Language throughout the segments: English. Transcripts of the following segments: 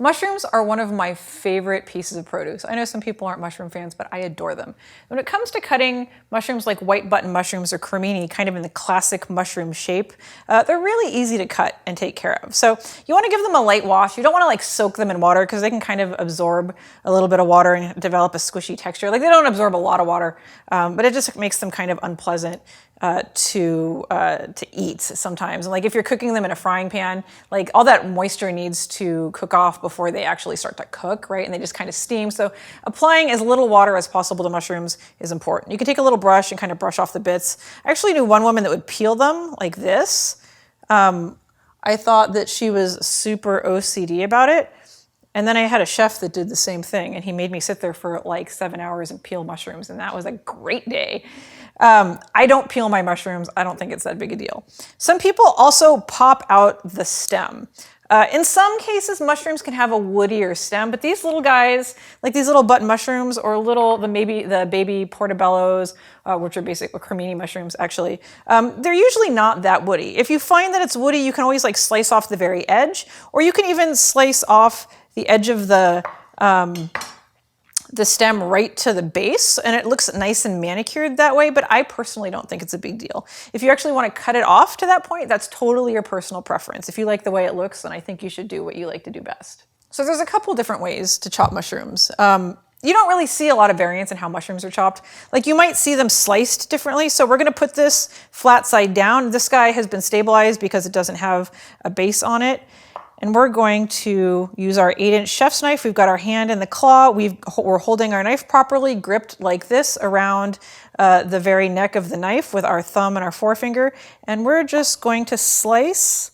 Mushrooms are one of my favorite pieces of produce. I know some people aren't mushroom fans, but I adore them. When it comes to cutting mushrooms like white button mushrooms or cremini, kind of in the classic mushroom shape, they're really easy to cut and take care of. So you want to give them a light wash. You don't want to like soak them in water because they can kind of absorb a little bit of water and develop a squishy texture. Like they don't absorb a lot of water, but it just makes them kind of unpleasant to eat sometimes. And like if you're cooking them in a frying pan, like all that moisture needs to cook off before they actually start to cook, right? And they just kind of steam. So applying as little water as possible to mushrooms is important. You can take a little brush and kind of brush off the bits. I actually knew one woman that would peel them like this. I thought that she was super OCD about it. And then I had a chef that did the same thing, and he made me sit there for like 7 hours and peel mushrooms, and that was a great day. I don't peel my mushrooms. I don't think it's that big a deal. Some people also pop out the stem. In some cases, mushrooms can have a woodier stem, but these little guys, like these little button mushrooms or the baby portobellos, which are basically cremini mushrooms actually, they're usually not that woody. If you find that it's woody, you can always like slice off the very edge, or you can even slice off the edge of the stem right to the base, and it looks nice and manicured that way, but I personally don't think it's a big deal. If you actually want to cut it off to that point, that's totally your personal preference. If you like the way it looks, then I think you should do what you like to do best. So there's a couple different ways to chop mushrooms. You don't really see a lot of variance in how mushrooms are chopped. Like you might see them sliced differently. So we're gonna put this flat side down. This guy has been stabilized because it doesn't have a base on it. And we're going to use our 8-inch chef's knife. We've got our hand in the claw. We're holding our knife properly, gripped like this around the very neck of the knife with our thumb and our forefinger. And we're just going to slice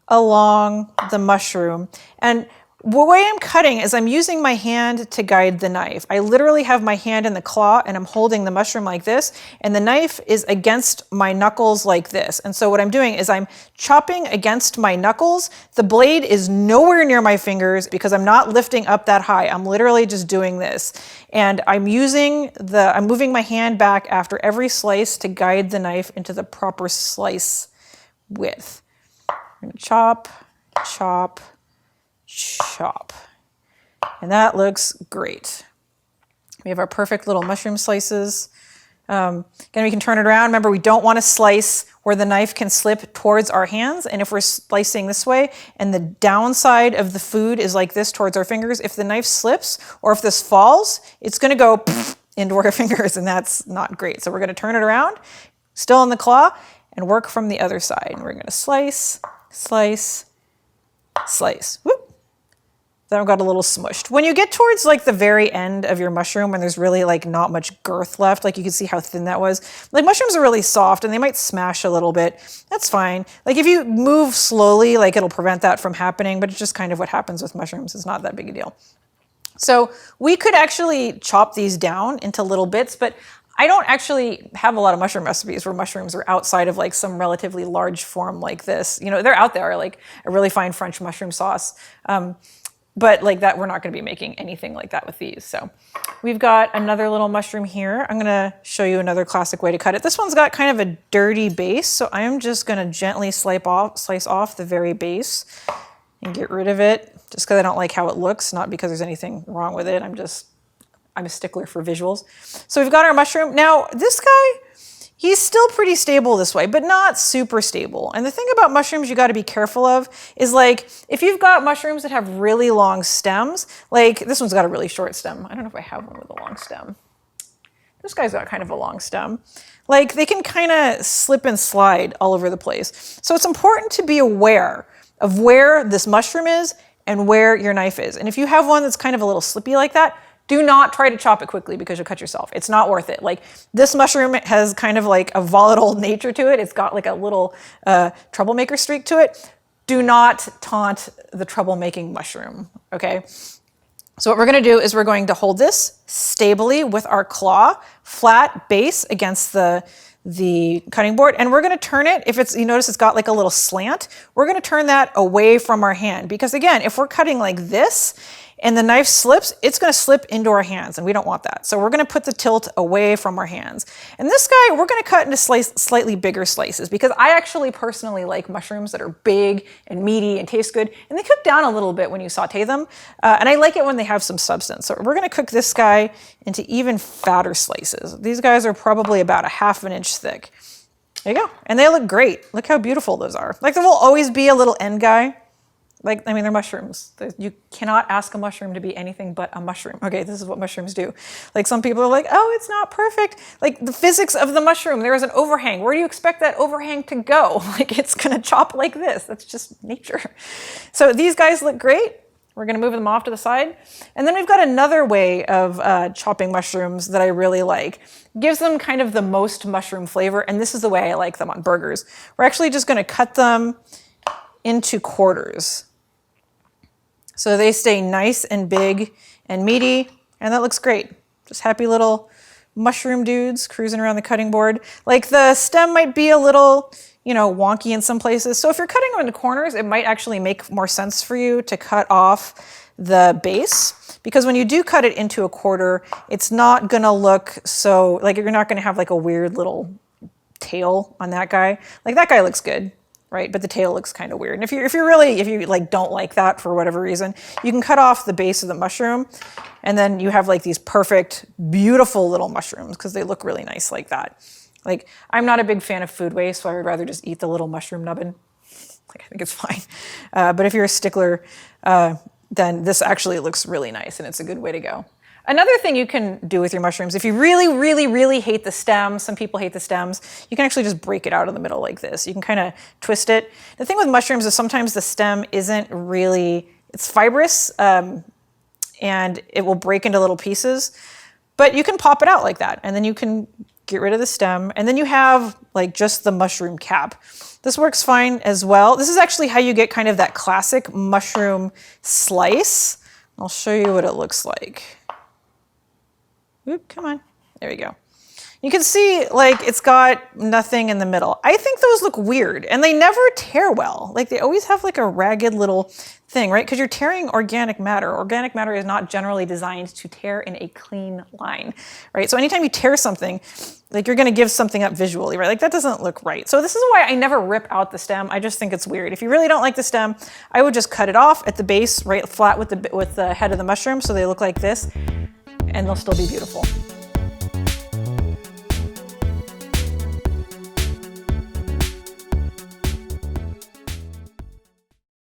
along the mushroom. And the way I'm cutting is I'm using my hand to guide the knife. I literally have my hand in the claw and I'm holding the mushroom like this, and the knife is against my knuckles like this. And so what I'm doing is I'm chopping against my knuckles. The blade is nowhere near my fingers because I'm not lifting up that high. I'm literally just doing this. And I'm moving my hand back after every slice to guide the knife into the proper slice width. I'm gonna chop, chop, chop. And that looks great. We have our perfect little mushroom slices. Again, we can turn it around. Remember, we don't want to slice where the knife can slip towards our hands. And if we're slicing this way and the downside of the food is like this towards our fingers, if the knife slips or if this falls, it's going to go into our fingers, and that's not great. So we're going to turn it around, still in the claw, and work from the other side. And we're going to slice, slice, slice. Whoop. Then I've got a little smushed. When you get towards like the very end of your mushroom, when there's really like not much girth left, like you can see how thin that was. Like mushrooms are really soft and they might smash a little bit. That's fine. Like if you move slowly, like it'll prevent that from happening, but it's just kind of what happens with mushrooms. It's not that big a deal. So we could actually chop these down into little bits, but I don't actually have a lot of mushroom recipes where mushrooms are outside of like some relatively large form like this. You know, they're out there, like a really fine French mushroom sauce. But like that, we're not going to be making anything like that with these. So we've got another little mushroom here. I'm going to show you another classic way to cut it. This one's got kind of a dirty base, so I am just going to gently slice off the very base and get rid of it, just because I don't like how it looks, not because there's anything wrong with it. I'm a stickler for visuals. So we've got our mushroom. Now this guy, he's still pretty stable this way, but not super stable. And the thing about mushrooms you got to be careful of is like, if you've got mushrooms that have really long stems, like this one's got a really short stem. I don't know if I have one with a long stem. This guy's got kind of a long stem. Like they can kind of slip and slide all over the place. So it's important to be aware of where this mushroom is and where your knife is. And if you have one that's kind of a little slippy like that, do not try to chop it quickly because you'll cut yourself. It's not worth it. Like this mushroom has kind of like a volatile nature to it. It's got like a little troublemaker streak to it. Do not taunt the troublemaking mushroom, okay? So what we're gonna do is we're going to hold this stably with our claw, flat base against the cutting board, and we're gonna turn it, you notice it's got like a little slant, we're gonna turn that away from our hand because again, if we're cutting like this, and the knife slips, it's gonna slip into our hands, and we don't want that. So we're gonna put the tilt away from our hands. And this guy, we're gonna cut into slightly bigger slices, because I actually personally like mushrooms that are big and meaty and taste good, and they cook down a little bit when you saute them. And I like it when they have some substance. So we're gonna cook this guy into even fatter slices. These guys are probably about 1/2 inch thick. There you go. And they look great. Look how beautiful those are. Like, there will always be a little end guy. Like, I mean, they're mushrooms. You cannot ask a mushroom to be anything but a mushroom. Okay, this is what mushrooms do. Like, some people are like, oh, it's not perfect. Like, the physics of the mushroom, there is an overhang. Where do you expect that overhang to go? Like, it's gonna chop like this. That's just nature. So these guys look great. We're gonna move them off to the side. And then we've got another way of chopping mushrooms that I really like. Gives them kind of the most mushroom flavor, and this is the way I like them on burgers. We're actually just gonna cut them into quarters, so they stay nice and big and meaty, and that looks great. Just happy little mushroom dudes cruising around the cutting board. Like, the stem might be a little, you know, wonky in some places. So if you're cutting them into corners, it might actually make more sense for you to cut off the base, because when you do cut it into a quarter, it's not gonna look so, like, you're not gonna have like a weird little tail on that guy. Like, that guy looks good, right? But the tail looks kind of weird. And if you like don't like that for whatever reason, you can cut off the base of the mushroom, and then you have like these perfect, beautiful little mushrooms, because they look really nice like that. Like, I'm not a big fan of food waste, so I would rather just eat the little mushroom nubbin. Like, I think it's fine. But if you're a stickler, then this actually looks really nice, and it's a good way to go. Another thing you can do with your mushrooms, if you really, really, really hate the stems, some people hate the stems, you can actually just break it out in the middle like this. You can kind of twist it. The thing with mushrooms is sometimes the stem isn't really, it's fibrous, and it will break into little pieces, but you can pop it out like that, and then you can get rid of the stem, and then you have like just the mushroom cap. This works fine as well. This is actually how you get kind of that classic mushroom slice. I'll show you what it looks like. Oop, come on. There we go. You can see, like, it's got nothing in the middle. I think those look weird, and they never tear well. Like, they always have like a ragged little thing, right? Because you're tearing organic matter. Organic matter is not generally designed to tear in a clean line, right? So anytime you tear something, like, you're gonna give something up visually, right? Like, that doesn't look right. So this is why I never rip out the stem. I just think it's weird. If you really don't like the stem, I would just cut it off at the base, right flat with the head of the mushroom, so they look like this, and they'll still be beautiful.